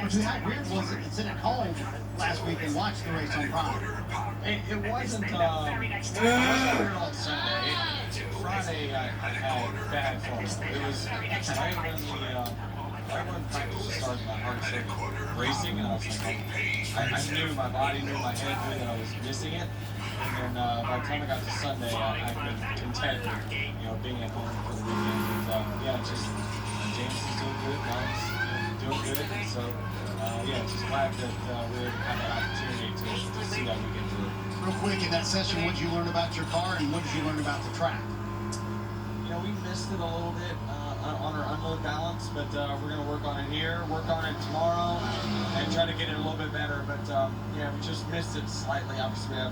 How weird was it to sit at home last week and watch the race on Friday? It wasn't weird on Sunday. Friday, I had bad form. It was right when practice started, my heart started racing, and I was like, I knew my body, knew my head, knew that I was missing it. And then by the time I got to Sunday, I've been content with, being at home for the weekend. And just James is doing good, Mom's doing good, and so just glad that we had that opportunity to see that weekend through. Real quick, in that session, what did you learn about your car, and what did you learn about the track? We missed it a little bit on our unload balance, but we're going to work on it here, work on it tomorrow, and try to get it a little bit better. But we just missed it slightly. Obviously, we have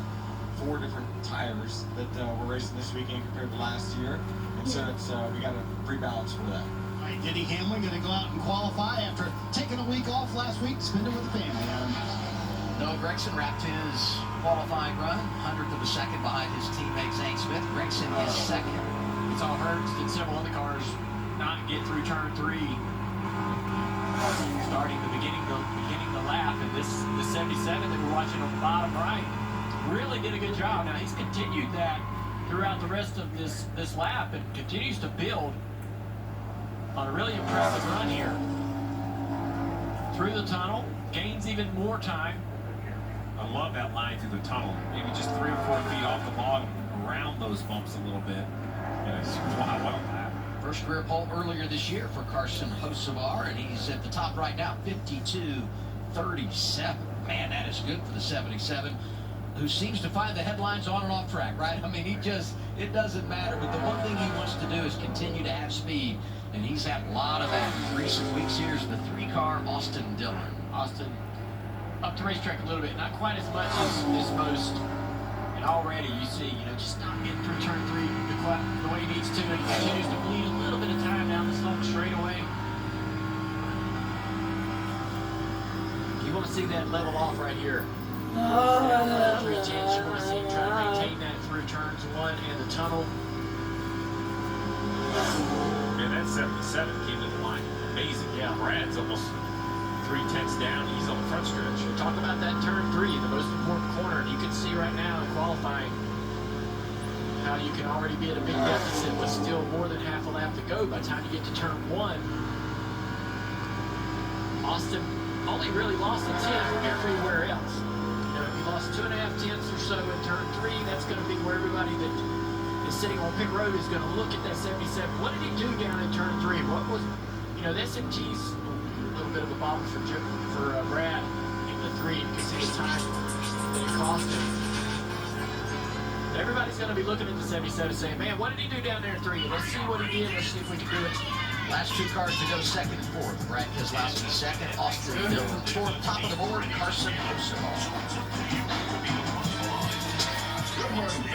4 different tires that we're racing this weekend compared to last year, and so we got to rebalance for that. All right, Denny Hamlin going to go out and qualify after taking a week off last week, spend it with the family. Noah Gragson wrapped his qualifying run, 100th of a second behind his teammate Zane Smith. Gragson is second. It's all Hurts and several other cars not get through turn 3, starting the beginning of the lap. And this 77 that we're watching on the bottom right really did a good job. Now he's continued that throughout the rest of this lap and continues to build on a really impressive run here through the tunnel. Gains even more time. I love that line through the tunnel. Maybe just 3 or 4 feet off the bottom, around those bumps a little bit. Wow, what a lap. First career pole earlier this year for Carson Hocevar, and he's at the top right now, 52.37. Man, that is good for the 77, who seems to find the headlines on and off track, right? I mean, it doesn't matter, but the one thing he wants to do is continue to have speed, and he's had a lot of that in recent weeks. Here's the 3-car Austin Dillon. Austin up the racetrack a little bit, not quite as much as most. And already you see, just not getting through turn 3 the way he needs to, and he continues to bleed a little bit of time down this long straightaway. You want to see that level off right here. 310, you want to see him try to maintain that through turns 1 and the tunnel. Man, that 77 came to the line. Amazing. Yeah, Brad's almost 3/10 down. He's on the front stretch. We'll talk about that turn 3, the most important corner. And you can see right now in qualifying how you can already be at a big deficit with still more than half a lap to go by the time you get to turn 1. Austin only really lost a 10 everywhere else. He lost 2.5 tenths or so in turn 3. That's going to be where everybody that is sitting on pit road is going to look at that 77. What did he do down in turn 3? What was, the SMT's a little bit of a bobble for Brad in the 3. You can see the time that it cost him. Everybody's going to be looking at the 77 saying, man, what did he do down there in 3? Let's see what he did. Let's see if we can do it. Last 2 cars to go second and fourth. Brad Keselowski second, Austin Dillon fourth. Top of the board, Carson Hocevar.